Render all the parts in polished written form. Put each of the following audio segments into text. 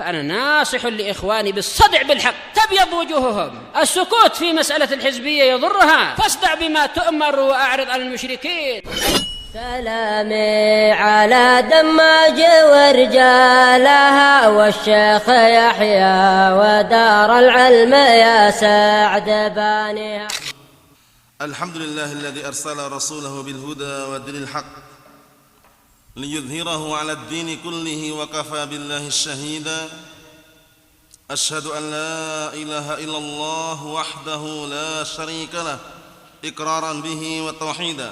فأنا ناصح لإخواني بالصدع بالحق تبيض وجوههم. السكوت في مسألة الحزبية يضرها، فاصدع بما تؤمر وأعرض عن المشركين. سلامي على دماج ورجالها والشيخ يحيى ودار العلم يا سعد بانيها. الحمد لله الذي أرسل رسوله بالهدى ودين الحق ليظهره على الدين كله وكفى بالله الشهيدا. أشهد أن لا إله إلا الله وحده لا شريك له إقرارا به وتوحيدا،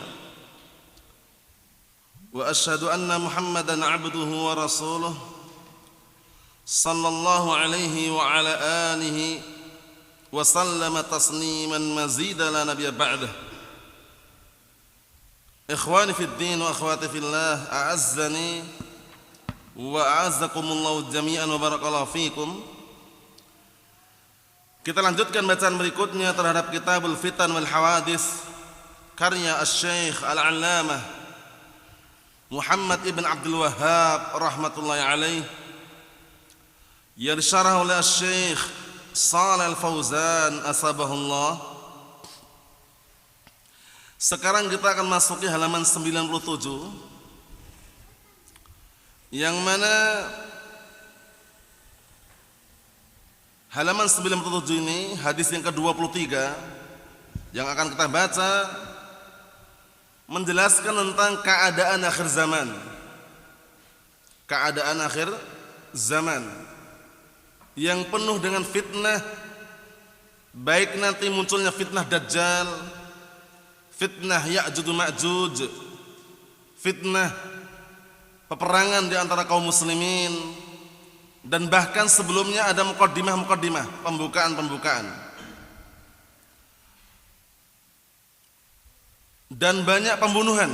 وأشهد أن محمدا عبده ورسوله صلى الله عليه وعلى آله وسلم تسليما مزيدا لا نبي بعده. إخواني في الدين وأخواتي في الله، أعزني وأعزكم الله جميعا وبarakallahu fikum. Kita lanjutkan bacaan berikutnya terhadap Kitabul Fitan wal Hawadis karya Asy-Syaikh Al-Allamah Muhammad ibn Abdul Wahhab rahmatullahi alaih, yang disyarah oleh Asy-Syaikh Shalih Al-Fauzan asbahullah. Sekarang kita akan masuki halaman 97, yang mana halaman 97 ini hadis yang ke-23 yang akan kita baca menjelaskan tentang keadaan akhir zaman. Keadaan akhir zaman yang penuh dengan fitnah, baik nanti munculnya fitnah Dajjal, fitnah Ya'juj Ma'juj, fitnah peperangan di antara kaum muslimin, dan bahkan sebelumnya ada muqaddimah, pembukaan. Dan banyak pembunuhan,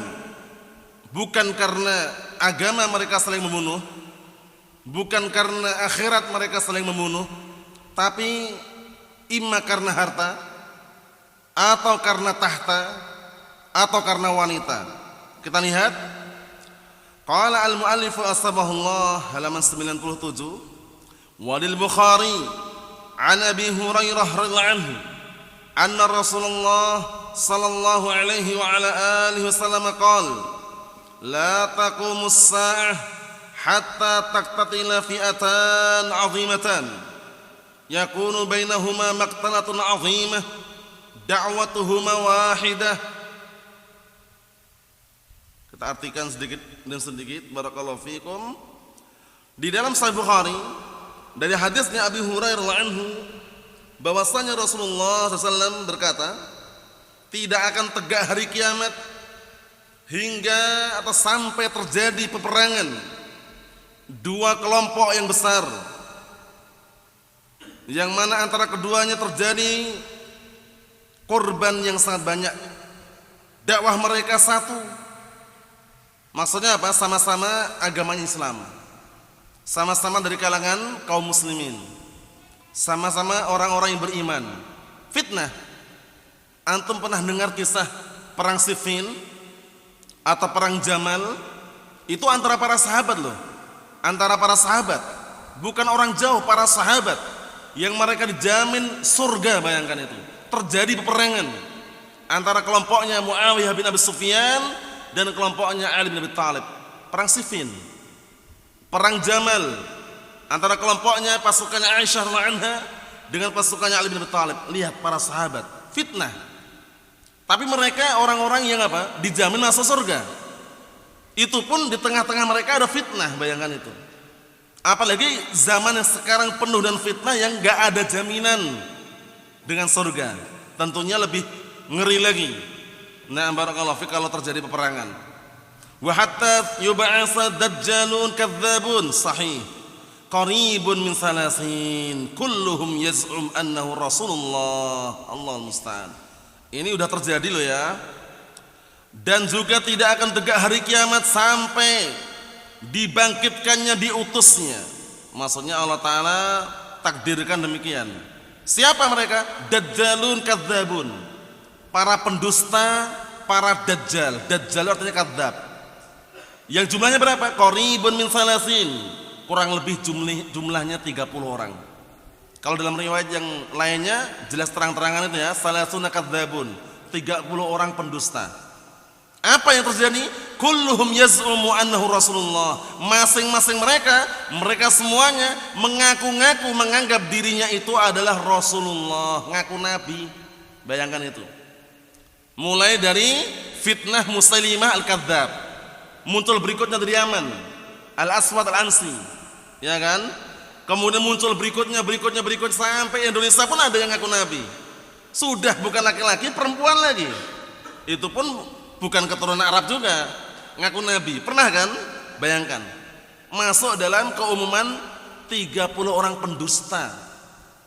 bukan karena agama mereka saling membunuh, bukan karena akhirat mereka saling membunuh, tapi imma karena harta, atau karena tahta, atau karena wanita. Kita lihat qala al-muallif asbahullah halaman 97, walil Bukhari an Abi Hurairah radhiyallahu anhu anna Rasulullah sallallahu alaihi wa ala alihi wasallam qala la taqumus sa'ah hatta taqtatila fi'atan 'azimatan yakunu bainahuma maqtalatun 'azimah da'watuhuma wahidah. Kita artikan sedikit dan sedikit, barakallahu fikum. Di dalam Sahih Bukhari dari hadisnya Abi Hurairah radhiyallahu anhu bahwasanya Rasulullah SAW berkata, tidak akan tegak hari kiamat hingga atau sampai terjadi peperangan dua kelompok yang besar, yang mana antara keduanya terjadi korban yang sangat banyak. Dakwah mereka satu, maksudnya apa? Sama-sama agamanya Islam, sama-sama dari kalangan kaum muslimin, sama-sama orang-orang yang beriman. Fitnah, antum pernah dengar kisah perang Siffin atau perang Jamal? Itu antara para sahabat loh, antara para sahabat, bukan orang jauh, para sahabat yang mereka dijamin surga. Bayangkan itu, terjadi peperangan antara kelompoknya Muawiyah bin Abi Sufyan dan kelompoknya Ali bin Abi Thalib. Perang Siffin, perang Jamal, antara kelompoknya pasukannya Aisyah radhiyallahu anha dengan pasukannya Ali bin Abi Thalib. Lihat para sahabat, fitnah. Tapi mereka orang-orang yang apa? Dijamin masuk surga. Itu pun di tengah-tengah mereka ada fitnah, bayangkan itu. Apalagi zaman yang sekarang penuh dan fitnah yang enggak ada jaminan dengan surga. Tentunya lebih ngeri lagi. Nah, barakallahu fi kalau terjadi peperangan. Wa hatta yub'atsa dajjalun kadzdzabun sahih qaribun min salasin kulluhum yaz'um annahu Rasulullah. Allahul musta'an. Ini udah terjadi loh ya. Dan juga tidak akan tegak hari kiamat sampai dibangkitkannya diutusnya. Maksudnya Allah Ta'ala takdirkan demikian. Siapa mereka? Dajjalun kadzdzabun, para pendusta, para dajjal. Dajjal artinya kadzdzab. Yang jumlahnya berapa? Qaribun min salasin, kurang lebih jumlahnya 30 orang. Kalau dalam riwayat yang lainnya jelas terang-terangan itu ya, salasuna kadzabun, 30 orang pendusta. Apa yang terjadi? Kulluhum yaz'umu annahu Rasulullah. Masing-masing mereka semuanya mengaku-ngaku menganggap dirinya itu adalah Rasulullah, ngaku nabi. Bayangkan itu. Mulai dari fitnah Musailimah al-Kadzdzab. Muncul berikutnya dari Yaman, Al-Aswad Al-Ansi. Ya kan? Kemudian muncul berikutnya sampai Indonesia pun ada yang ngaku nabi. Sudah bukan laki-laki, perempuan lagi. Itu pun bukan keturunan Arab juga, ngaku nabi. Pernah kan? Bayangkan. Masuk dalam keumuman 30 orang pendusta.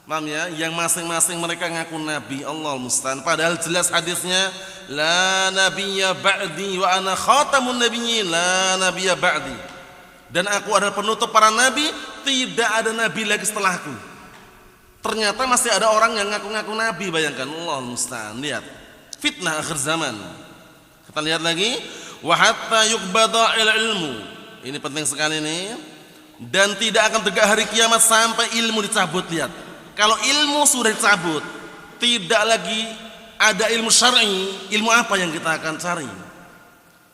Paham ya? Yang masing-masing mereka ngaku nabi. Allahul musta'an. Padahal jelas hadisnya, la nabiyya ba'di wa ana khatamun nabiyyin, la nabiyya ba'di. Dan aku adalah penutup para nabi, tidak ada nabi lagi setelahku. Ternyata masih ada orang yang ngaku-ngaku nabi. Bayangkan, Allahul musta'an. Lihat, fitnah akhir zaman. Kita lihat lagi, wa hatta yuqbada ilmu. Ini penting sekali nih. Dan tidak akan tegak hari kiamat sampai ilmu dicabut. Lihat, kalau ilmu sudah dicabut, tidak lagi ada ilmu syar'i. Ilmu apa yang kita akan cari?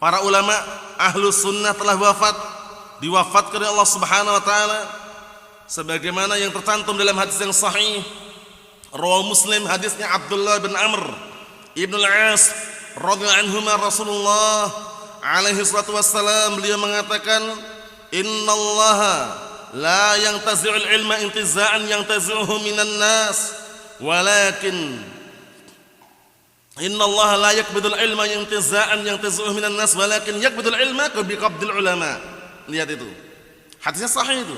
Para ulama ahlus sunnah telah wafat, diwafatkan oleh Allah Subhanahu wa taala sebagaimana yang tercantum dalam hadis yang sahih riwayat Muslim, hadisnya Abdullah bin Amr ibn al-As radhiyallahu anhuma, Rasulullah alaihi salatu wassalam beliau mengatakan, innallaha la yantazi'ul ilma intiza'an yantazi'uhu minan nas walakin innallaha la yaqbidul ilma intiza'an yantazi'uhu minan nas walakin yaqbidul ilma biqabdil ulama. Lihat itu, hadisnya sahih itu,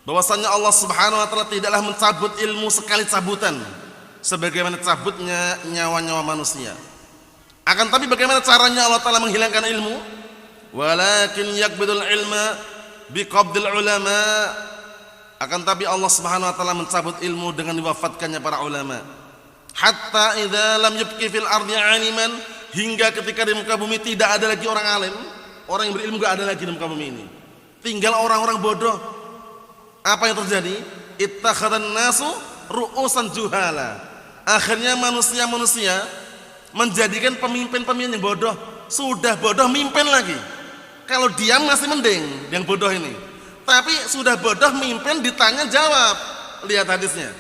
bahwasanya Allah Subhanahu wa taala tidaklah mencabut ilmu sekali cabutan sebagaimana cabutnya nyawa-nyawa manusia. Akan tapi bagaimana caranya Allah taala menghilangkan ilmu? Walakin yaqbidul ilma biqabdil ulama. Akan tapi Allah Subhanahu wa taala mencabut ilmu dengan diwafatkannya para ulama. Hatta idza lam yubqi fil ardi 'aliman, hingga ketika di muka bumi tidak ada lagi orang alim. Orang yang berilmu gak ada lagi di muka bumi ini. Tinggal orang-orang bodoh. Apa yang terjadi? Ittakhadhan nasu ru'usan juhala. Akhirnya manusia-manusia menjadikan pemimpin-pemimpin yang bodoh. Sudah bodoh mimpin lagi. Kalau diam masih mending yang bodoh ini. Tapi sudah bodoh mimpin ditanya jawab. Lihat hadisnya.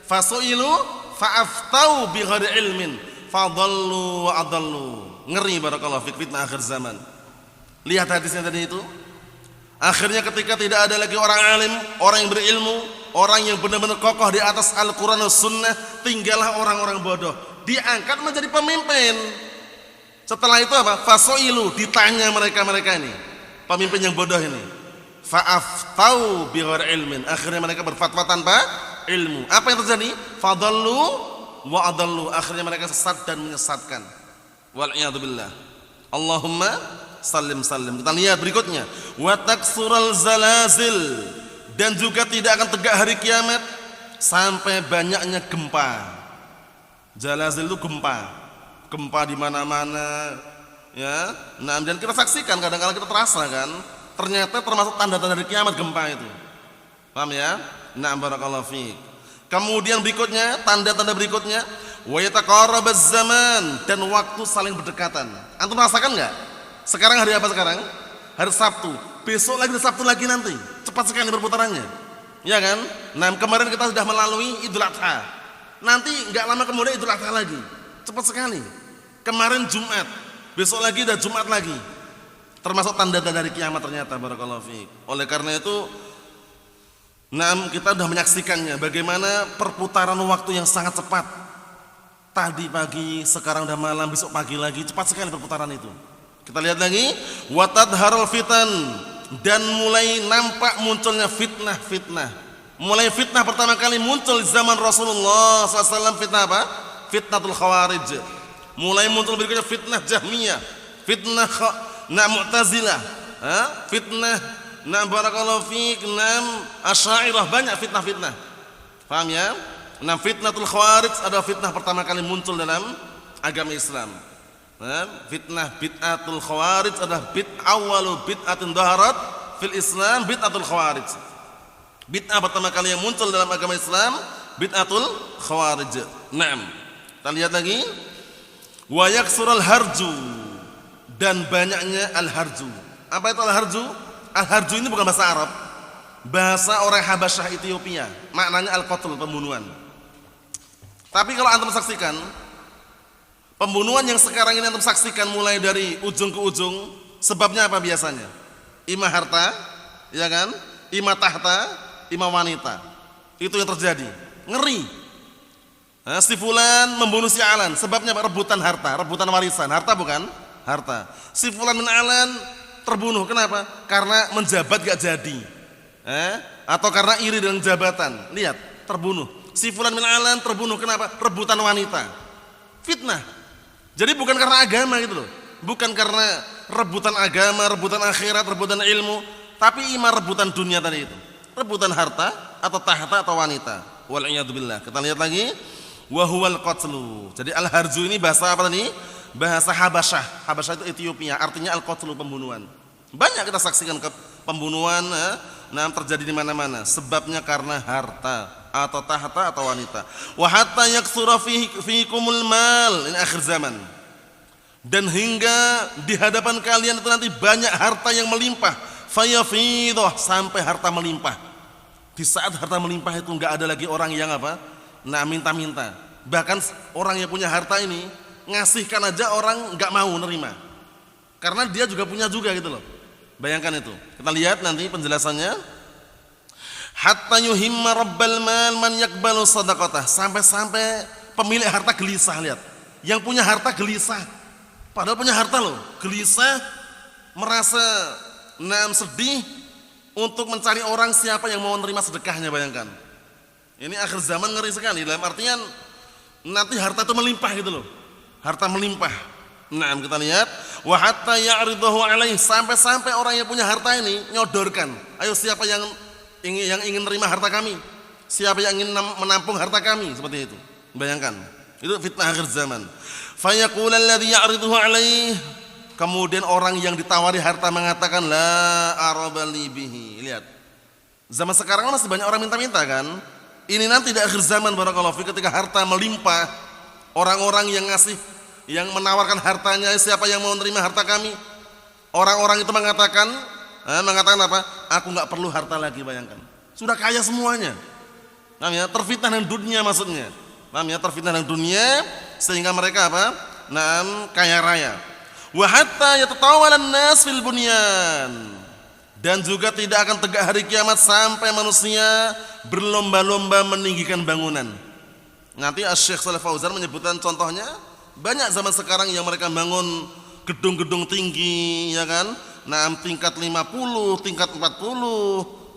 Fasu'ilu fa'aftau bighairi ilmin fadallu wa adallu. Ngeri barakallahu fik, fitnah akhir zaman. Lihat hadisnya tadi itu. Akhirnya ketika tidak ada lagi orang alim, orang yang berilmu, orang yang benar-benar kokoh di atas Al-Quran dan Sunnah, tinggallah orang-orang bodoh. Diangkat menjadi pemimpin. Setelah itu apa? Fasoilu, ditanya mereka-mereka ini, pemimpin yang bodoh ini. Fa'aftau bighairi ilmin. Akhirnya mereka berfatwa tanpa ilmu. Apa yang terjadi? Fadallu wa adallu. Akhirnya mereka sesat dan menyesatkan. Wal'iyadu billah. Allahumma salim. Kita lihat berikutnya, wa taksural zalazil, dan juga tidak akan tegak hari kiamat sampai banyaknya gempa. Zalazil itu gempa di mana-mana ya. Nah, dan kita saksikan, kadang-kadang kita terasa kan, ternyata termasuk tanda-tanda hari kiamat gempa itu. Paham ya? Nah, barakallahu fiik. Kemudian berikutnya, tanda-tanda berikutnya, wa yataqarrabaz zaman, dan waktu saling berdekatan. Antum merasakan enggak? Sekarang hari apa sekarang? Hari Sabtu. Besok lagi Sabtu lagi nanti. Cepat sekali perputarannya. Ya kan? Nah, kemarin kita sudah melalui Idul Adha. Nanti enggak lama kemudian Idul Adha lagi. Cepat sekali. Kemarin Jumat. Besok lagi udah Jumat lagi. Termasuk tanda-tanda dari kiamat ternyata, barakallahu fiik. Oleh karena itu, nah, kita sudah menyaksikannya bagaimana perputaran waktu yang sangat cepat. Tadi pagi, sekarang udah malam, besok pagi lagi. Cepat sekali perputaran itu. Kita lihat lagi, watadharul fitan, dan mulai nampak munculnya fitnah. Mulai fitnah pertama kali muncul di zaman Rasulullah SAW. Fitnah apa? Fitnatul Khawarij. Mulai muncul berikutnya fitnah Jahmiyah, fitnah Mu'tazilah, fitnah barakallahu fiik Asy'ariyah, banyak fitnah. Paham ya? Fitnatul Khawarij adalah fitnah pertama kali muncul dalam agama Islam. Fitnah bid'atul Khawarij adalah awwalu bid'atin dhaharat fil Islam bid'atul khawarij. Bid'ah pertama kali yang muncul dalam agama Islam bid'atul khawarij. Naam. Kita lihat lagi. Wa yaksurul harju, dan banyaknya al-harju. Apa itu al-harju? Al-harju ini bukan bahasa Arab. Bahasa orang Habasyah Ethiopia. Maknanya al-qatl, pembunuhan. Tapi kalau antum saksikan pembunuhan yang sekarang ini antum saksikan mulai dari ujung ke ujung, sebabnya apa biasanya? Ima harta, ya kan? Ima tahta, ima wanita. Itu yang terjadi. Ngeri. Nah, si fulan membunuh si Alan, sebabnya apa? Rebutan harta, rebutan warisan. Harta bukan? Harta. Si fulan min Alan terbunuh, kenapa? Karena menjabat gak jadi. Atau karena iri dengan jabatan. Lihat, terbunuh. Si fulan min Alan terbunuh, kenapa? Rebutan wanita. Fitnah. Jadi bukan karena agama gitu loh. Bukan karena rebutan agama, rebutan akhirat, rebutan ilmu, tapi ima rebutan dunia tadi itu. Rebutan harta atau tahta atau wanita. Wal'iyadzubillah. Kita lihat lagi. Wa huwal qatlu. Jadi al-harju ini bahasa apa tadi? Bahasa Habasyah. Habasyah itu Ethiopia, artinya al-qatlu, pembunuhan. Banyak kita saksikan pembunuhan terjadi di mana-mana. Sebabnya karena harta atau tahta atau wanita. Wa hatta yaksura fiikumul mal, ini akhir zaman. Dan hingga di hadapan kalian itu nanti banyak harta yang melimpah. Fayafidah, sampai harta melimpah. Di saat harta melimpah itu enggak ada lagi orang yang apa? Minta-minta. Bahkan orang yang punya harta ini ngasihkan aja orang enggak mau nerima. Karena dia juga punya juga gitu loh. Bayangkan itu. Kita lihat nanti penjelasannya. Hatta yuhimma rabbal mal man yakbalu sadaqatah. Sampai-sampai pemilik harta gelisah, lihat. Yang punya harta gelisah. Padahal punya harta loh, gelisah, merasa sedih untuk mencari orang siapa yang mau menerima sedekahnya, bayangkan. Ini akhir zaman ngeri sekali, dalam artian nanti harta itu melimpah gitu loh. Harta melimpah. Kita lihat, wa hatta ya'ridahu alaih, sampai-sampai orang yang punya harta ini nyodorkan. Ayo siapa yang ingin menerima harta kami? Siapa yang ingin menampung harta kami? Seperti itu. Bayangkan. Itu fitnah akhir zaman. Fayaqul alladhi ya'riduhu alaih, kemudian orang yang ditawari harta mengatakan la arabali bihi. Lihat. Zaman sekarang masih banyak orang minta-minta kan? Ini nanti di akhir zaman barakallahu fi, ketika harta melimpah, orang-orang yang ngasih, yang menawarkan hartanya, siapa yang mau menerima harta kami? Orang-orang itu mengatakan apa? Aku enggak perlu harta lagi, bayangkan. Sudah kaya semuanya. Namanya terfitnah dengan dunia maksudnya. Namanya terfitnah dengan dunia sehingga mereka apa? Kaya raya. Wa hatta yatatawalan nas fil bunyan. Dan juga tidak akan tegak hari kiamat sampai manusia berlomba-lomba meninggikan bangunan. Nanti Asy-Syaikh Shalih Fauzan menyebutkan contohnya, banyak zaman sekarang yang mereka bangun gedung-gedung tinggi, ya kan? Tingkat 50, tingkat 40,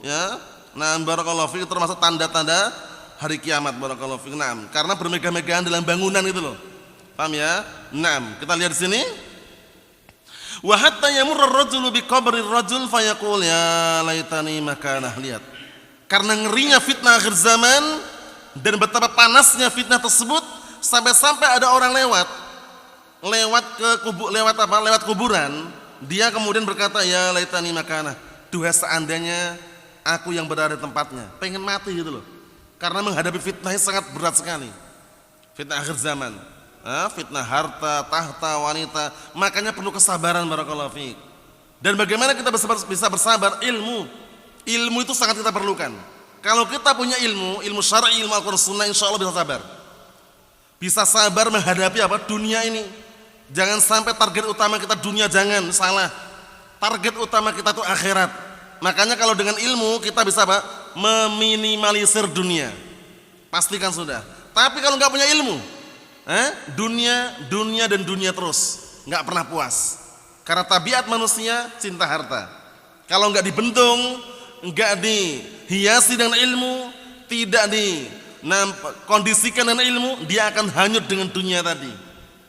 ya. Barakallahu fiik, termasuk tanda-tanda hari kiamat, barakallahu fiik. Karena bermegah-megahan dalam bangunan itu loh. Paham ya? Kita lihat di sini. Wa hatta yamurra ar-rajulu bi qabri ar-rajul fayaqul ya laitani makanah. Lihat. Karena ngerinya fitnah akhir zaman dan betapa panasnya fitnah tersebut, sampai-sampai ada orang lewat kuburan, dia kemudian berkata ya laitani makanah. Duh, seandainya aku yang berada di tempatnya. Pengen mati gitu loh. Karena menghadapi fitnah yang sangat berat sekali. Fitnah akhir zaman. Fitnah harta, tahta, wanita. Makanya perlu kesabaran, barakallahu fiik. Dan bagaimana kita bisa bersabar? Ilmu itu sangat kita perlukan. Kalau kita punya ilmu syar'i, ilmu Al-Qur'an Sunnah, insyaallah bisa sabar. Bisa sabar menghadapi apa? Dunia ini. Jangan sampai target utama kita dunia, jangan, salah. Target utama kita itu akhirat. Makanya kalau dengan ilmu kita bisa apa? Meminimalisir dunia. Pastikan sudah. Tapi kalau nggak punya ilmu, dunia dan dunia terus, nggak pernah puas. Karena tabiat manusia cinta harta. Kalau nggak dibendung, nggak dihiasi dengan ilmu, tidak dikondisikan dengan ilmu, dia akan hanyut dengan dunia tadi.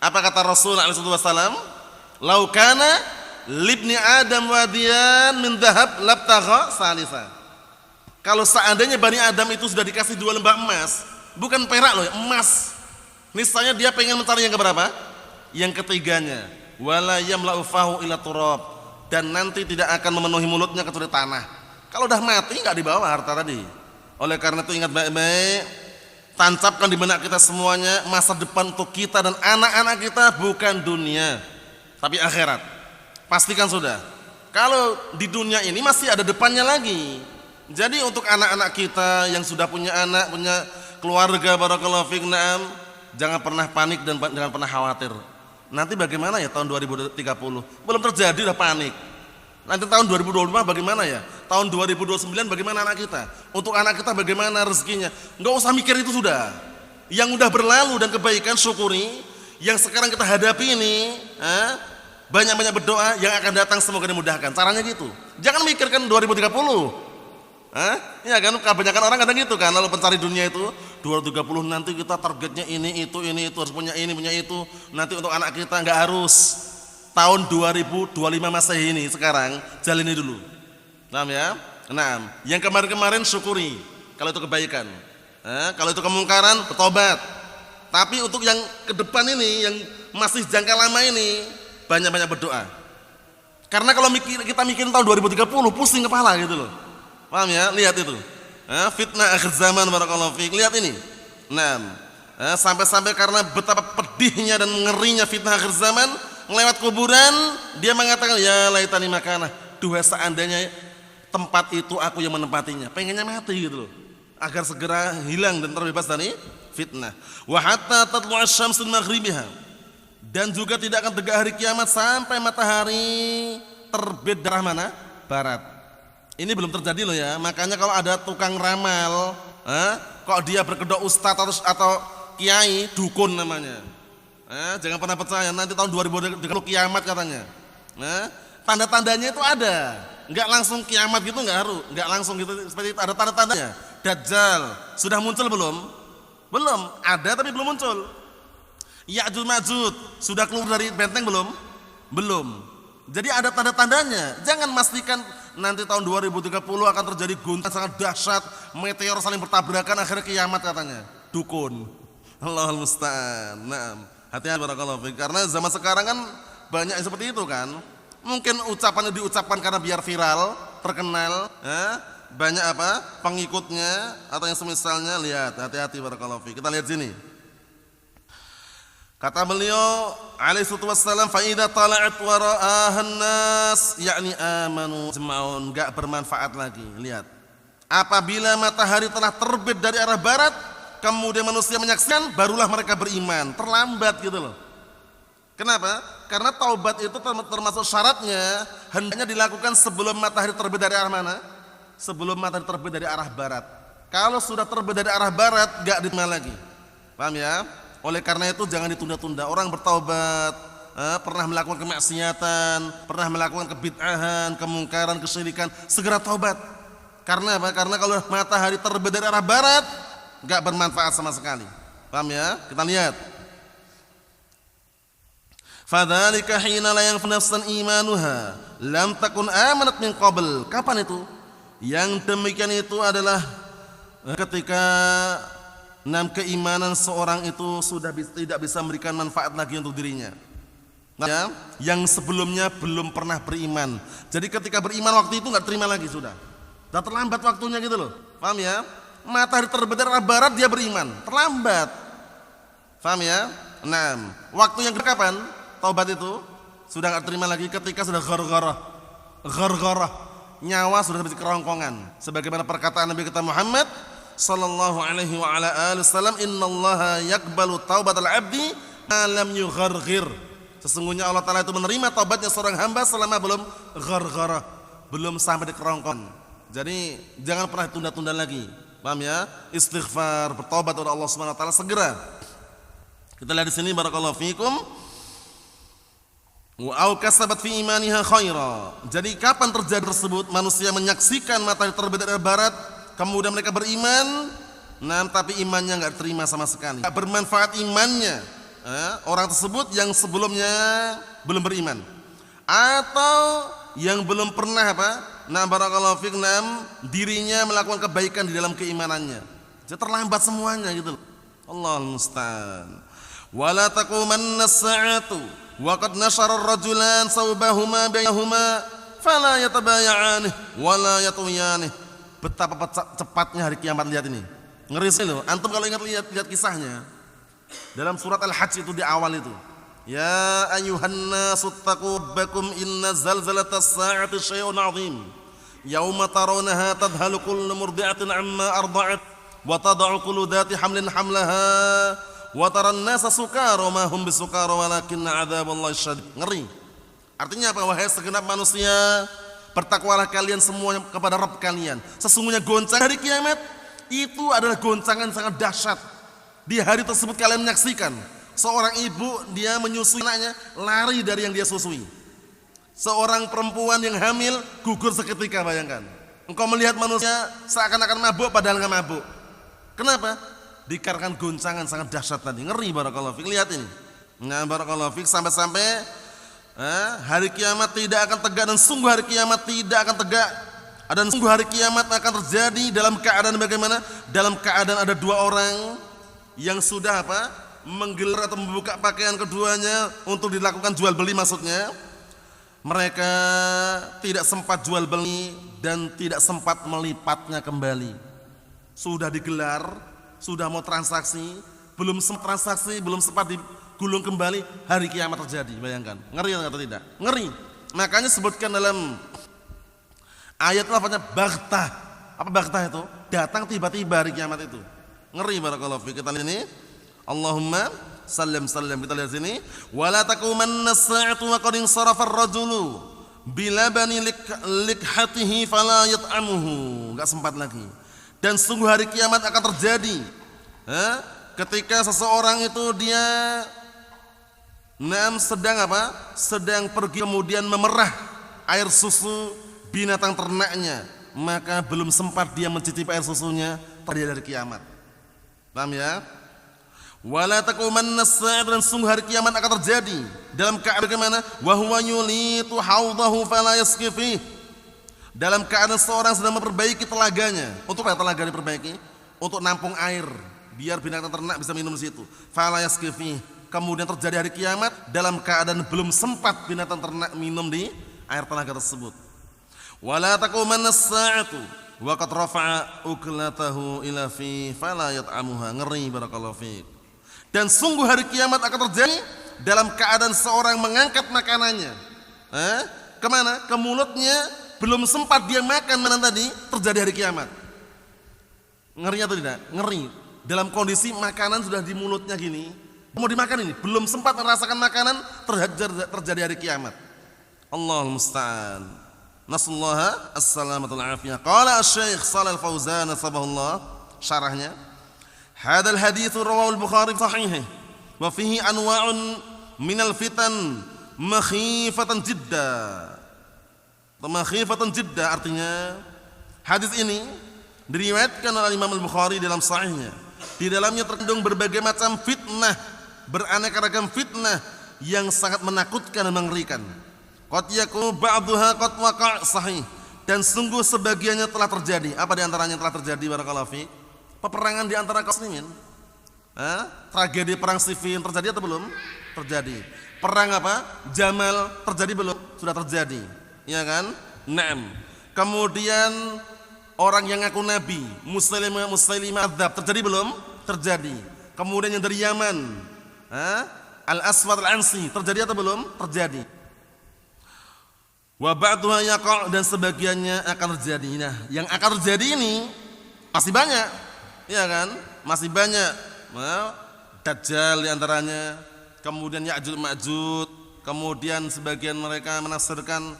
Apa kata Rasulullah SAW? Lau kana libni Adam wadiyan min dhahab labtagha salisa. Kalau seandainya Bani Adam itu sudah dikasih 2 lembah emas, bukan perak loh, emas, niscaya dia pengen mencari yang keberapa? Yang ketiganya. Wala yamla'u fahu ila turab. dan nanti tidak akan memenuhi mulutnya kecuali tanah. Kalau udah mati nggak dibawa harta tadi. Oleh karena itu ingat baik-baik, tancapkan di benak kita semuanya, masa depan untuk kita dan anak-anak kita bukan dunia, tapi akhirat. Pastikan sudah. Kalau di dunia ini masih ada depannya lagi. Jadi untuk anak-anak kita yang sudah punya anak, punya keluarga, barakallahu fiik, na'am, jangan pernah panik dan jangan pernah khawatir. Nanti bagaimana ya tahun 2030? Belum terjadi udah panik. Nanti tahun 2025 bagaimana ya? Tahun 2029 bagaimana anak kita? Untuk anak kita bagaimana rezekinya? Enggak usah mikir itu sudah. Yang udah berlalu dan kebaikan syukuri. Yang sekarang kita hadapi ini, banyak-banyak berdoa, yang akan datang semoga dimudahkan. Caranya gitu. Jangan mikirkan 2030. Ya kan, kebanyakan orang kadang gitu kan, kalau pencari dunia itu 2030 nanti kita targetnya ini itu harus punya ini, punya itu. Nanti untuk anak kita enggak harus tahun 2025 Masehi ini, sekarang jalani dulu. Paham ya? Nah, yang kemarin-kemarin syukuri kalau itu kebaikan. Kalau itu kemungkaran bertobat. Tapi untuk yang ke depan ini, yang masih jangka lama ini, banyak-banyak berdoa. Karena kalau kita mikirin tahun 2030 pusing kepala gitu loh. Paham ya? Lihat itu. Fitnah akhir zaman, barakallahu fiik. Lihat ini. Nah, sampai-sampai karena betapa pedihnya dan ngerinya fitnah akhir zaman, melewat kuburan, dia mengatakan, ya laitani makanah, duha seandainya tempat itu aku yang menempatinya. Pengennya mati gitu loh, agar segera hilang dan terbebas dari fitnah. Wa hatta tatlu'a asy-syamsu min maghribiha, dan juga tidak akan tegak hari kiamat sampai matahari terbit dari mana? Barat. Ini belum terjadi loh ya. Makanya kalau ada tukang ramal, kok dia berkedok ustadz atau kiai, dukun namanya. Jangan pernah percaya, nanti tahun 2030 kiamat katanya. Tanda-tandanya itu ada. Enggak langsung kiamat gitu, enggak langsung gitu, seperti itu. Ada tanda-tandanya. Dajjal sudah muncul belum? Belum. Ada tapi belum muncul. Ya'juj Ma'juj sudah keluar dari benteng belum? Belum. Jadi ada tanda-tandanya. Jangan pastikan nanti tahun 2030 akan terjadi guncangan sangat dahsyat, meteor saling bertabrakan, akhirnya kiamat katanya. Dukun. Allahul musta'an. Nah, hati-hati barakallahu fiik, karena zaman sekarang kan banyak yang seperti itu kan. Mungkin ucapannya diucapkan karena biar viral, terkenal, banyak pengikutnya atau yang semisalnya. Lihat, hati-hati barakallahu fiik. Kita lihat sini. Kata beliau alaihi wassalam, fa idza tala'at wara'ahan nas, yakni amanu jama'un, enggak bermanfaat lagi. Lihat. Apabila matahari telah terbit dari arah barat, kemudian manusia menyaksikan, barulah mereka beriman. Terlambat gitu loh. Kenapa? Karena taubat itu termasuk syaratnya hendaknya dilakukan sebelum matahari terbit dari arah mana? Sebelum matahari terbit dari arah barat. Kalau sudah terbit dari arah barat, enggak diterima lagi. Paham ya? Oleh karena itu jangan ditunda-tunda. Orang bertaubat, pernah melakukan kemaksiatan, pernah melakukan kebid'ahan, kemungkaran, kesyirikan, segera taubat. Karena apa? Karena kalau matahari terbit dari arah barat, enggak bermanfaat sama sekali. Paham ya? Kita lihat. Fadzalika hina la yanfa'u nafsan imanuha lam takun amanat min qabl. Kapan itu? Yang demikian itu adalah ketika keimanan seorang itu sudah tidak bisa memberikan manfaat lagi untuk dirinya. Ya, yang sebelumnya belum pernah beriman. Jadi ketika beriman waktu itu enggak terima lagi sudah terlambat waktunya gitu loh. Paham ya? Matahari terbit dari arah barat dia beriman, terlambat. Paham ya? Nah, waktu yang kapan? Taubat itu sudah enggak terima lagi ketika sudah ghargharah. Nyawa sudah di kerongkongan. Sebagaimana perkataan Nabi kita Muhammad sallallahu alaihi wa ala alihi wasallam, innallaha yaqbalu taubatal abdi ma lam yugharghir. Sesungguhnya Allah Taala itu menerima taubatnya seorang hamba selama belum ghargharah, belum sampai di kerongkongan. Jadi jangan pernah tunda-tunda lagi. Paham ya? Istighfar, bertobat kepada Allah Subhanahu wa taala segera. Kita lihat di sini barakallahu fikum. Wa au kasabat fi imaniha khaira. Jadi kapan terjadi tersebut? Manusia menyaksikan matahari terbit dari barat, kemudian mereka beriman, tapi imannya enggak terima sama sekali. Enggak bermanfaat imannya. Orang tersebut yang sebelumnya belum beriman atau yang belum pernah barakallahu fiik, dirinya melakukan kebaikan di dalam keimanannya. Jadi terlambat semuanya gitu. Allahul musta'an. Wala taqumanna as-sa'atu wa qad nashara ar-rajulan sawbahuma bainahuma fala yatabaya'ani wala yatuyani. Betapa cepatnya hari kiamat, lihat ini. Ngeri sekali loh. Antum kalau lihat kisahnya dalam surat Al-Hajj itu di awal itu. Ya ayyuhan nasu taqu rabbakum inna zalzalatas sa'ati syai'un 'adzim. Yauma tarawnaha tadhalu kullu murdi'atin 'amma arda'at wa tad'u kullu dhati hamlin hamlaha wa taran nasa sukara ma hum bisukara walakinna 'adzaballahi syadid. Ngeri. Artinya apa? Wahai segenap manusia, bertakwalah kalian semuanya kepada Rabb kalian. Sesungguhnya goncangan hari kiamat itu adalah goncangan sangat dahsyat. Di hari tersebut kalian menyaksikan seorang ibu, dia menyusui anaknya, lari dari yang dia susui. Seorang perempuan yang hamil gugur seketika, bayangkan. Engkau melihat manusia seakan-akan mabuk padahal enggak mabuk. Kenapa? Dikarenakan goncangan sangat dahsyat tadi. Ngeri, barakallahu fik. Lihat ini. Nah, barakallahu fik, sampai-sampai hari kiamat tidak akan tegak, dan sungguh hari kiamat tidak akan tegak. Dan sungguh hari kiamat akan terjadi dalam keadaan bagaimana? Dalam keadaan ada dua orang yang sudah menggelar atau membuka pakaian keduanya untuk dilakukan jual beli, maksudnya mereka tidak sempat jual beli dan tidak sempat melipatnya kembali. Sudah digelar, sudah mau transaksi, belum sempat transaksi, belum sempat digulung kembali, hari kiamat terjadi. Bayangkan, ngeri atau tidak? Ngeri. Makanya sebutkan dalam ayat lafaznya baghtah. Apa baghtah itu? Datang tiba-tiba hari kiamat itu. Ngeri, barakallahu fiik. Kita lihat ini. Allahumma sallim. Kita lihat sini. Wala taqumanna as-sa'atu wa qad insarafa ar-rajulu bilabani likhatihi fala yat'amuhu. Enggak sempat lagi. Dan sungguh hari kiamat akan terjadi ketika seseorang itu dia sedang pergi kemudian memerah air susu binatang ternaknya, maka belum sempat dia mencicipi air susunya, terjadi hari kiamat. Paham ya? Wala taqumanna as-sa'atu, dan sungguh hari kiamat akan terjadi dalam keadaan bagaimana? Wa huwa yulitu hawdahu fala yasqi fihi. Dalam keadaan seorang sedang memperbaiki telaganya. Untuk apa telaga diperbaiki? Untuk nampung air, biar binatang ternak bisa minum di situ. Fala yasqi fihi. Kemudian terjadi hari kiamat dalam keadaan belum sempat binatang ternak minum di air telaga tersebut. Wala taqumanna as-sa'atu wa qad rafa'a uklatahu ila fi fala yat'amuha. Ngeri, barakallahu fiik. Dan sungguh hari kiamat akan terjadi dalam keadaan seorang mengangkat makanannya kemana? Ke mulutnya, belum sempat dia makan mana tadi, terjadi hari kiamat. Ngeri atau tidak? Ngeri. Dalam kondisi makanan sudah di mulutnya gini, mau dimakan ini, belum sempat merasakan makanan, terjadi hari kiamat. Allahul musta'an. Nasallaha as-salamatul afiyah. Qala asy-syaikh Shalal Fauzan sabahullah, syarahnya, hadal hadits rawahu al-Bukhari sahih wa fihi anwa'un minal fitan makhifatan jidda. Makhifatan jidda artinya hadis ini diriwayatkan oleh Imam Al-Bukhari dalam sahihnya. Di dalamnya terkandung berbagai macam fitnah, beraneka ragam fitnah yang sangat menakutkan dan mengerikan. Qad yakunu ba'dhuha qad waqa' sahih, dan sungguh sebagiannya telah terjadi. Apa di antaranya telah terjadi, barakallahu fiik? Peperangan di antara kaum muslimin. Tragedi perang Siffin terjadi atau belum? Terjadi. Perang Jamal terjadi belum? Sudah terjadi. Ya kan? Naam. Kemudian orang yang ngaku nabi, Musailimah adzab, terjadi belum? Terjadi. Kemudian yang dari Yaman, Al-Aswad Al-Ansi, terjadi atau belum? Terjadi. Wa ba'duha yaqa', dan sebagiannya akan terjadi. Nah, yang akan terjadi ini masih banyak. Ya kan? Masih banyak. Dajjal di antaranya, kemudian Ya'juj Ma'juj, kemudian sebagian mereka menafsirkan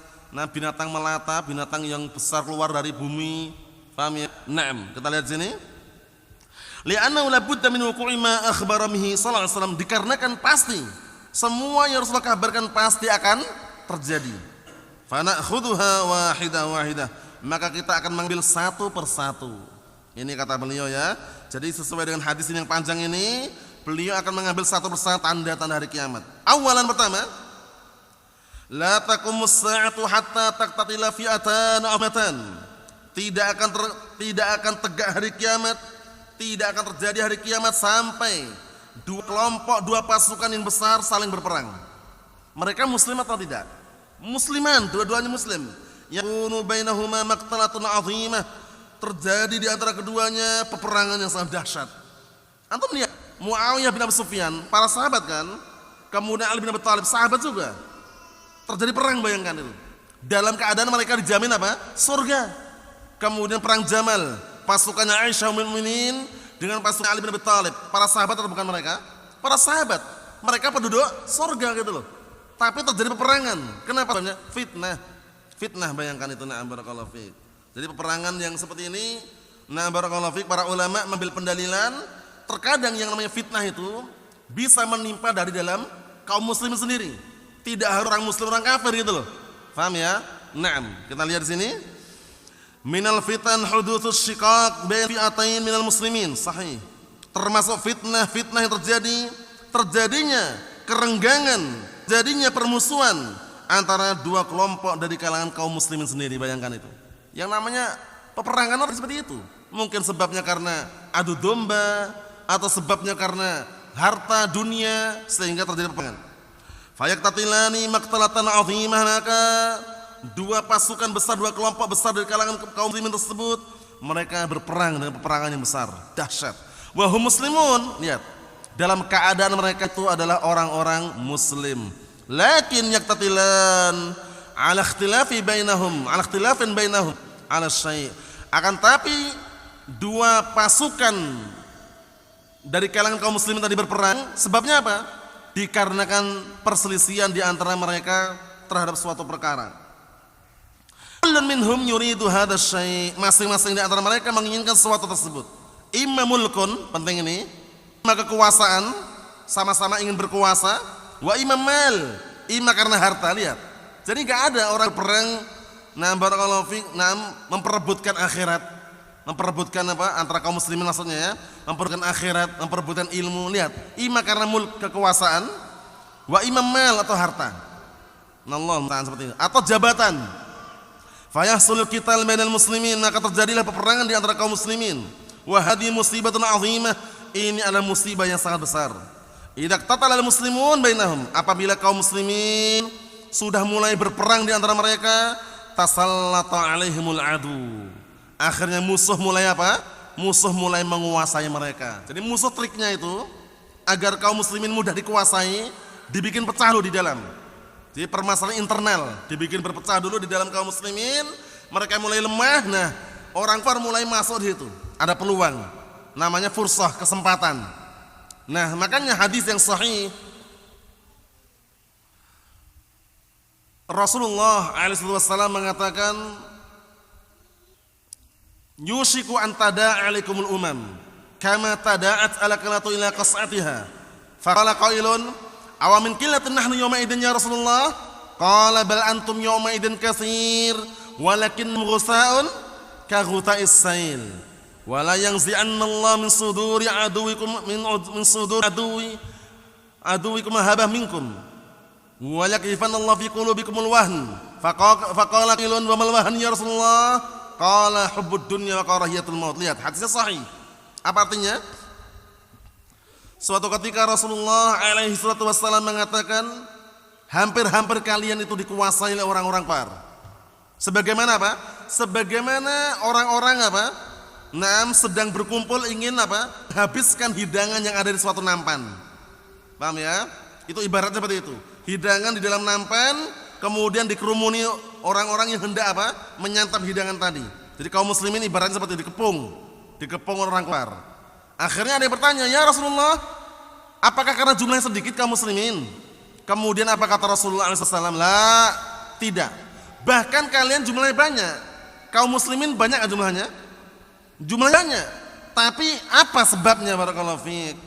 binatang melata, binatang yang besar keluar dari bumi. Paham ya? Naam, kita lihat sini. Li'annahu la budda min wuqu'i ma akhbara bihi sallallahu alaihi wasallam, dikarenakan pasti semua yang Rasulullah kabarkan pasti akan terjadi. Fa na'khudhuha wahidah, maka kita akan mengambil satu persatu. Ini kata beliau ya. Jadi sesuai dengan hadis ini yang panjang ini, beliau akan mengambil satu persatu tanda-tanda hari kiamat. Awalan pertama, la taqumus sa'atu hatta taqtatila fi'atan amatan. Tidak akan tegak hari kiamat, tidak akan terjadi hari kiamat sampai dua kelompok, dua pasukan yang besar saling berperang. Mereka muslim atau tidak? Musliman, dua-duanya muslim. yakunu bainahuma maqtalatun 'azimah, terjadi di antara keduanya peperangan yang sangat dahsyat. Antum lihat Muawiyah bin Abi Sufyan, para sahabat kan, kemudian Ali bin Abi Thalib, sahabat juga. Terjadi perang, bayangkan itu. Dalam keadaan mereka dijamin apa? Surga. Kemudian perang Jamal, pasukannya Aisyah ummul mukminin dengan pasukan Ali bin Abi Thalib. Para sahabat atau bukan mereka? Para sahabat. Mereka penduduk surga gitu loh. Tapi terjadi peperangan. Kenapa? Fitnah. Fitnah, bayangkan itu. Na'am barakallahu fiik. Jadi peperangan yang seperti ini, na'am barakallahu fiik, para ulama mengambil pendalilan, terkadang yang namanya fitnah itu bisa menimpa dari dalam kaum muslim sendiri. Tidak harus orang muslim, orang kafir gitu loh. Paham ya? Naam. Kita lihat di sini. Minal fitan hudutsus syiqaq bain fi'atain minal muslimin. Sahih. Termasuk fitnah-fitnah yang terjadinya kerenggangan, jadinya permusuhan antara dua kelompok dari kalangan kaum muslimin sendiri. Bayangkan itu. Yang namanya peperangan seperti itu. Mungkin sebabnya karena adu domba atau sebabnya karena harta dunia sehingga terjadi peperangan. Fayaqtatilani maqtalatan 'azimah, maka dua pasukan besar, dua kelompok besar dari kalangan kaum muslimin tersebut mereka berperang dengan peperangan yang besar, dahsyat. Wa hum muslimun, lihat, dalam keadaan mereka itu adalah orang-orang muslim. Lakin yaqtatilan 'ala ikhtilafin bainahum ala syai'. Akan tapi dua pasukan dari kalangan kaum muslimin tadi berperang, sebabnya apa? Dikarenakan perselisihan di antara mereka terhadap suatu perkara. Kullun minhum yuridu hadha syai', masing-masing di antara mereka menginginkan sesuatu tersebut. Imma mulkun, penting ini, imma kekuasaan, sama-sama ingin berkuasa, wa imma mal, imma karena harta. Lihat. Jadi enggak ada orang perang barakallahu fiik, memperebutkan akhirat. Memperebutkan apa? Antara kaum muslimin maksudnya ya, memperebutkan akhirat, memperebutkan ilmu. Lihat, imma karena mulk, kekuasaan, wa imma mal atau harta. Allah ta'ala seperti itu. Atau jabatan. Fayahsul qital bainal muslimin, maka terjadilah peperangan di antara kaum muslimin. Wa hadhihi musibatun 'azimah, ini adalah musibah yang sangat besar. Idza qatalal muslimun bainahum, apabila kaum muslimin sudah mulai berperang di antara mereka, tasallata 'alaihimul adu. Akhirnya musuh mulai apa? Musuh mulai menguasai mereka. Jadi musuh triknya itu agar kaum muslimin mudah dikuasai, dibikin pecah dulu di dalam. Jadi permasalahan internal dibikin berpecah dulu di dalam kaum muslimin, mereka mulai lemah. Nah, orang kafir mulai masuk di situ. Ada peluang. Namanya fursah, kesempatan. Nah, makanya hadis yang sahih Rasulullah SAW mengatakan, yushiku an tada'a alaikumul umam kama tada'at alakalatu ila qas'atiha. Faqala qailun aw min qillatin nahnu yawma idin ya Rasulullah? Qala bal antum yawma idin katsir walakin ghusa'un ka ghuta'is sail. Wala yanzi'anna Allah min suduri aduwikum min suduri aduwikum habah minkum. Wa yakifan Allah fi qulubikumul wahn. Faqala qailun wa mal wahn ya Rasulullah? Qala hubbud dunya wa karahiyatul maut. Lihat, hadisnya sahih. Apa artinya? Suatu ketika Rasulullah alaihi salatu wassalam mengatakan, hampir-hampir kalian itu dikuasai oleh orang-orang kafir. Sebagaimana apa? Sebagaimana orang-orang apa? Sedang berkumpul ingin apa? Habiskan hidangan yang ada di suatu nampan. Paham ya? Itu ibaratnya seperti itu. Hidangan di dalam nampan, kemudian dikerumuni orang-orang yang hendak apa? Menyantap hidangan tadi. Jadi kaum muslimin ibaratnya seperti dikepung orang kafir. Akhirnya ada yang bertanya, ya Rasulullah, apakah karena jumlahnya sedikit kaum muslimin? Kemudian apa kata Rasulullah SAW? La, tidak. Bahkan kalian jumlahnya banyak. Kaum muslimin banyak jumlahnya? Jumlahnya banyak. Tapi apa sebabnya? Barakallahu fiik.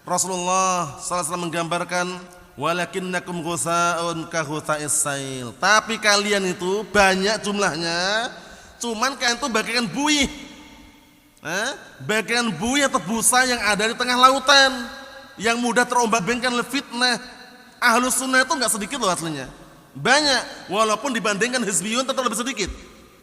Rasulullah SAW menggambarkan, walakinnakum ghusa'un ka ghuta'is sail. Tapi kalian itu banyak jumlahnya, cuman kalian itu bagaikan buih. Bagaikan buih atau busa yang ada di tengah lautan, yang mudah terombak-ambingkan oleh fitnah. Ahlus sunnah itu enggak sedikit loh aslinya. Banyak, walaupun dibandingkan hizbiyun tetap lebih sedikit.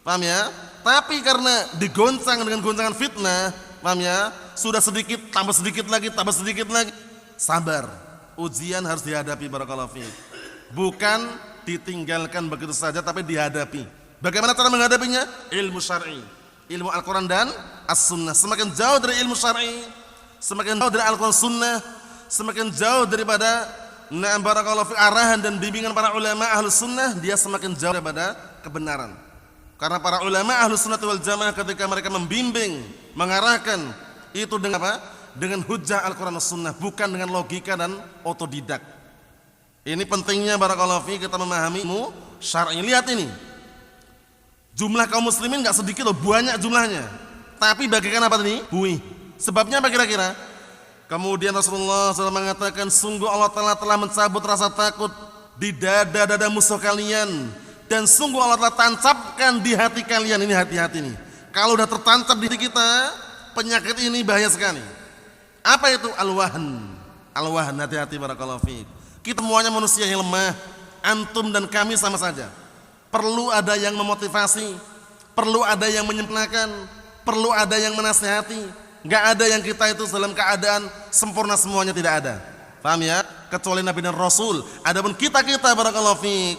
Paham ya? Tapi karena digoncang dengan goncangan fitnah, paham ya? Sudah sedikit, tambah sedikit lagi, tambah sedikit lagi. Sabar. Ujian harus dihadapi, barakallahu fiik. Bukan ditinggalkan begitu saja tapi dihadapi. Bagaimana cara menghadapinya? Ilmu syar'i, ilmu Al-Quran dan As-Sunnah. Semakin jauh dari ilmu syar'i, semakin jauh dari Al-Quran Sunnah, semakin jauh daripada barakallahu fi arahan dan bimbingan para ulama Ahlus Sunnah, dia semakin jauh daripada kebenaran. Karena para ulama Ahlus Sunnah wal Jamaah ketika mereka membimbing, mengarahkan itu dengan apa? Dengan hujjah Al-Quran dan Sunnah, bukan dengan logika dan otodidak. Ini pentingnya barakallahu fi kita memahami ilmu syar'i. Lihat ini, jumlah kaum muslimin gak sedikit loh, banyak jumlahnya, tapi bagaikan apa tadi? Buih. Sebabnya apa kira-kira? Kemudian Rasulullah SAW mengatakan, sungguh Allah telah mencabut rasa takut di dada-dada musuh kalian, dan sungguh Allah telah tancapkan di hati kalian. Ini hati-hati nih, kalau udah tertancap di hati kita, penyakit ini bahaya sekali. Apa itu? Al-wahn. Al-wahn, hati-hati barakallahu fiik. Kita semuanya manusia yang lemah, antum dan kami sama saja. Perlu ada yang memotivasi, perlu ada yang menyempurnakan, perlu ada yang menasihati. Gak ada yang kita itu dalam keadaan sempurna semuanya, tidak ada. Paham ya? Kecuali Nabi dan Rasul. Adapun kita-kita barakallahu fiik,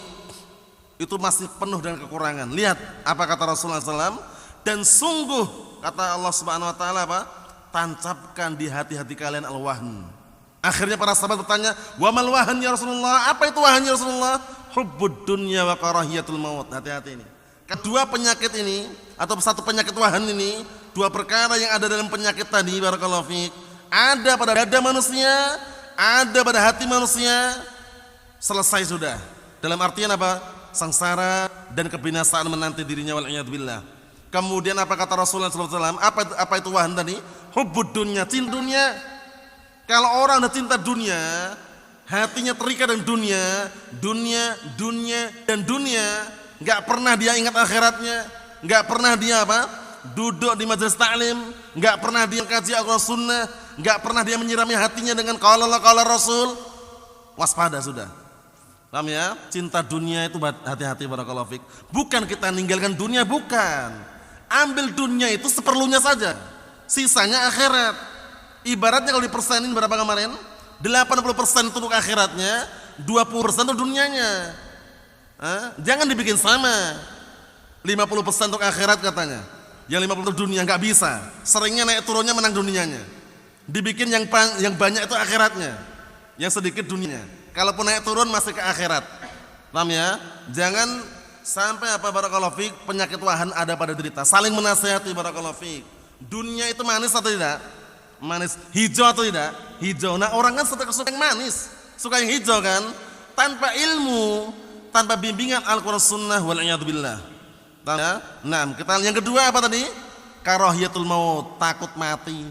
itu masih penuh dengan kekurangan. Lihat apa kata Rasulullah SAW. Dan sungguh kata Allah Subhanahu Wa Taala apa? Tancapkan di hati-hati kalian al-wahn. Akhirnya para sahabat bertanya, wa mal wahn ya Rasulullah? Apa itu wahn ya Rasulullah? Hubbud dunya wa karahiyatul maut. Hati-hati ini. Kedua penyakit ini atau satu penyakit wahn ini, dua perkara yang ada dalam penyakit tadi barakallahu fiik, ada pada dada manusia, ada pada hati manusia, selesai sudah. Dalam artian apa? Sengsara dan kebinasaan menanti dirinya wal iyad billah. Kemudian apa kata Rasulullah SAW? Apa itu wahn tadi? Hubbud dunya, cinta dunia. Kalau orang udah cinta dunia, hatinya terikat dengan dunia, nggak pernah dia ingat akhiratnya, nggak pernah dia apa? Duduk di majelis taklim, nggak pernah dia kaji Al-Quran Sunnah, nggak pernah dia menyirami hatinya dengan qala Allah qala Rasul. Waspada sudah. Paham ya? Cinta dunia itu hati-hati barakallahu fik. Bukan kita ninggalkan dunia, bukan. Ambil dunia itu seperlunya saja, sisanya akhirat. Ibaratnya kalau dipersenin berapa kemarin? 80% untuk akhiratnya, 20% untuk dunianya. Jangan dibikin sama. 50% untuk akhirat katanya, yang 50% untuk dunia, nggak bisa. Seringnya naik turunnya menang dunianya. Dibikin yang banyak itu akhiratnya, yang sedikit dunianya. Kalaupun naik turun masih ke akhirat. Paham ya? Jangan sampai apa barakallahu fiik, penyakit wahn ada pada derita. Saling menasihati barakallahu fiik. Dunia itu manis atau tidak? Manis. Hijau atau tidak? Hijau. Nah, orang kan suka yang manis, suka yang hijau kan? Tanpa ilmu, tanpa bimbingan Al-Quran Sunnah wal iyad billah. Nah, kita yang kedua apa tadi? Karahiyatul maut, takut mati.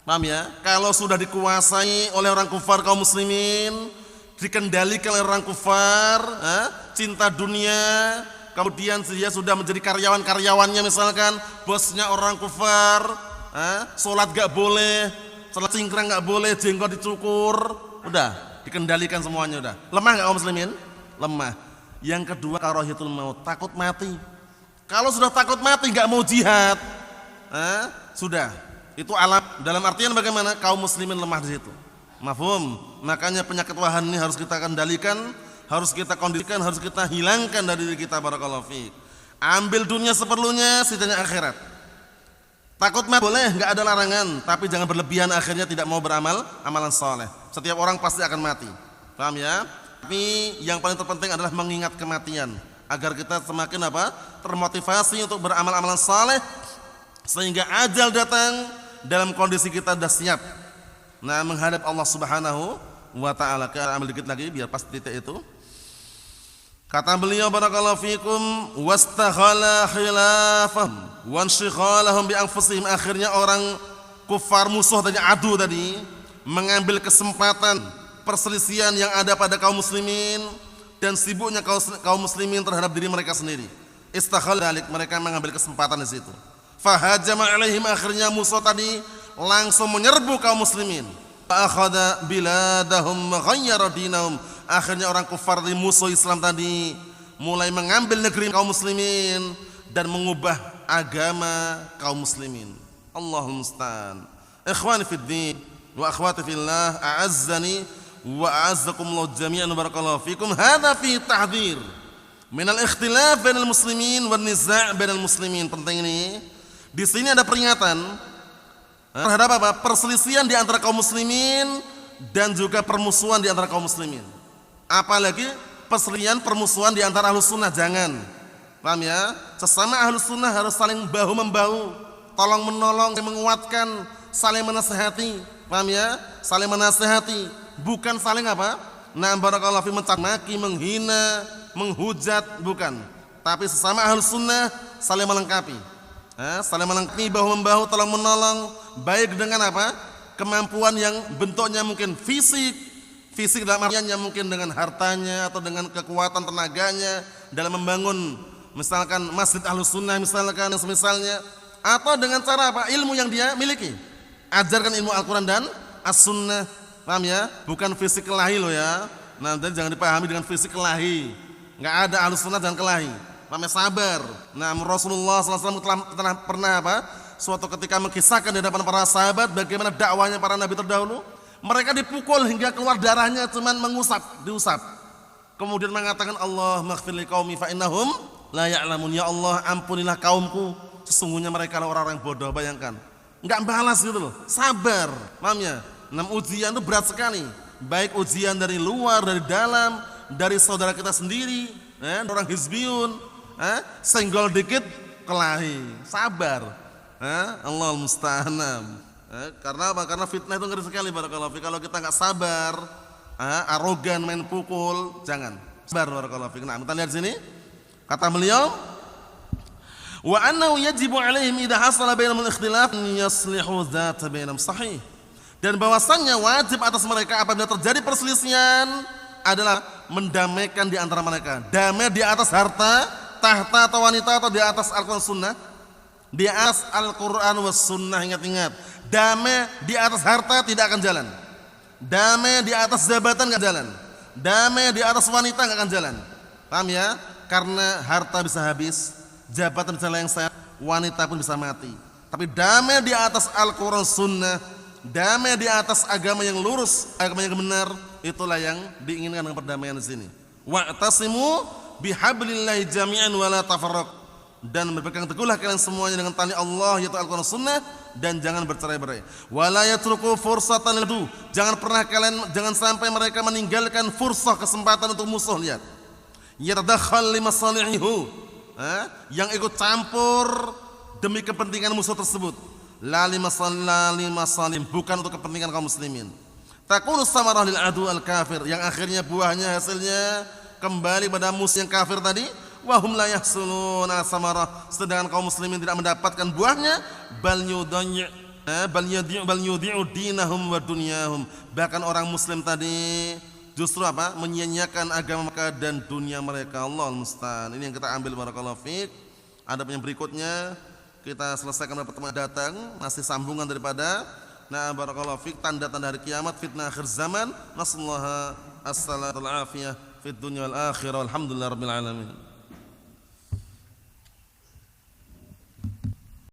Paham ya? Kalau sudah dikuasai oleh orang kufar kaum muslimin, dikendalikan oleh orang kufar, cinta dunia, kemudian dia sudah menjadi karyawan-karyawannya, misalkan bosnya orang kufar, sholat gak boleh, sholat cingkrang gak boleh, jenggot dicukur, udah dikendalikan semuanya, udah. Lemah gak kaum muslimin? Lemah. Yang kedua karahiyatul maut, takut mati. Kalau sudah takut mati gak mau jihad, sudah. Itu alam. Dalam artian bagaimana? Kaum muslimin lemah di situ. Mafhum? Makanya penyakit wahn ini harus kita kendalikan, harus kita kondisikan, harus kita hilangkan dari diri kita barakallahu fiik. Ambil dunia seperlunya, sisanya akhirat. Takut mati boleh, nggak ada larangan, tapi jangan berlebihan akhirnya tidak mau beramal amalan soleh. Setiap orang pasti akan mati, paham ya? Tapi yang paling terpenting adalah mengingat kematian, agar kita semakin apa? Termotivasi untuk beramal amalan soleh, sehingga ajal datang dalam kondisi kita sudah siap. Nah, menghadap Allah Subhanahu wa Ta'ala. Kita ambil dikit lagi biar pas titik itu. Kata beliau barakallahu fikum, wastakhala khilafahum wanshighalahum bi anfusihim. Akhirnya orang kufar musuh tadi, adu tadi, mengambil kesempatan perselisihan yang ada pada kaum muslimin dan sibuknya kaum muslimin terhadap diri mereka sendiri. Istakhal dalik, mereka mengambil kesempatan di situ. Fahajama alaihim, akhirnya musuh tadi langsung menyerbu kaum muslimin. Fa akhadha biladahum ghayyara dinahum. Akhirnya orang kufar di musuh Islam tadi mulai mengambil negeri kaum muslimin dan mengubah agama kaum muslimin. Allahul musta'an. Ikhwani fid din wa akhwati fillah, a'azzani wa a'azzakumullahu jami'an barakallahu fikum. Hadza fi tahdhir min al-ikhtilaf bainal muslimin wan niza' bainal muslimin. Penting ini. Di sini ada peringatan terhadap apa? Perselisihan di antara kaum muslimin dan juga permusuhan di antara kaum muslimin. Apalagi perselisihan permusuhan di antara ahlus sunnah, jangan. Paham ya? Sesama ahlus sunnah harus saling bahu membahu, tolong menolong, menguatkan, saling menasihati. Paham ya? Saling menasihati, bukan saling apa? Nah, barakallahu fi mencaki, menghina, menghujat, bukan. Tapi sesama ahlus sunnah saling melengkapi. Saling melengkapi, bahu membahu, tolong menolong, baik dengan apa? Kemampuan yang bentuknya mungkin fisik dalam artiannya mungkin dengan hartanya atau dengan kekuatan tenaganya dalam membangun misalkan masjid ahlus sunnah misalkan semisalnya, atau dengan cara apa? Ilmu yang dia miliki. Ajarkan ilmu Al-Quran dan As-Sunnah. Paham ya? Bukan fisik kelahi loh ya. Nanti jangan dipahami dengan fisik kelahi. Enggak ada ahlus sunnah dan kelahi. Namanya sabar. Nah, Rasulullah SAW telah pernah apa? Suatu ketika mengisahkan di hadapan para sahabat bagaimana dakwahnya para nabi terdahulu. Mereka dipukul hingga keluar darahnya, cuman diusap. Kemudian mengatakan, Allah maghfir li qaumi fa innahum la ya'lamun. Ya Allah, ampunilah kaumku, sesungguhnya mereka adalah orang-orang bodoh. Bayangkan, enggak balas gitu loh. Sabar. Paham ya? Ujian itu berat sekali. Baik ujian dari luar, dari dalam, dari saudara kita sendiri, orang hizbiyun. Senggol dikit kelahi, sabar. Allah musta'an. Karena apa? Karena fitnah itu ngeri sekali barakallahu fi. Kalau kita enggak sabar, arogan main pukul, jangan. Sabar barakallahu fi. Nah, kita lihat sini. Kata beliau, wa annahu yajibu alaihim idza hasala bainahum al-ikhtilaf yaslihu dzata bainahum sahih. Dan bahwasannya wajib atas mereka apabila terjadi perselisihan adalah mendamaikan di antara mereka. Damai di atas harta, tahta atau wanita, atau di atas Al-Quran Sunnah. Di atas Al-Quran was Sunnah, ingat-ingat. Damai di atas harta tidak akan jalan. Damai di atas jabatan enggak jalan. Damai di atas wanita enggak akan jalan. Paham ya? Karena harta bisa habis, jabatan bisa lengser, wanita pun bisa mati. Tapi damai di atas Al-Quran Sunnah, damai di atas agama yang lurus, agama yang benar, itulah yang diinginkan dengan perdamaian di sini. Wa'tasimu bihablillahi jami'an wa la tafarraqu. Dan berpegang teguhlah kalian semuanya dengan tali Allah yaitu Al-Quran Sunnah, dan jangan bercerai-berai. Wala yatruku fursatan ladu. Jangan sampai mereka meninggalkan fursah, kesempatan untuk musuh. Lihat, yatadakhal limasalihihi, yang ikut campur demi kepentingan musuh tersebut. La limasalim, bukan untuk kepentingan kaum muslimin. Takunu samarah lil adu al kafir, yang akhirnya buahnya hasilnya kembali pada musuh yang kafir tadi. Wahum la yahsulun al-samarah, sedangkan kaum muslimin tidak mendapatkan buahnya. Bal yudhi'u dinahum wa dunyahum, bahkan orang muslim tadi justru apa? Menyia-nyiakan agama mereka dan dunia mereka. Allah musta'an. Ini yang kita ambil barakallahu fiik. Ada yang berikutnya kita selesaikan pada pertemuan datang, masih sambungan daripada barakallahu fiik tanda-tanda hari kiamat, fitnah akhir zaman. Nasallahu as-salatu wal afiyah fid dunya wal akhirah. Alhamdulillah rabbil alamin.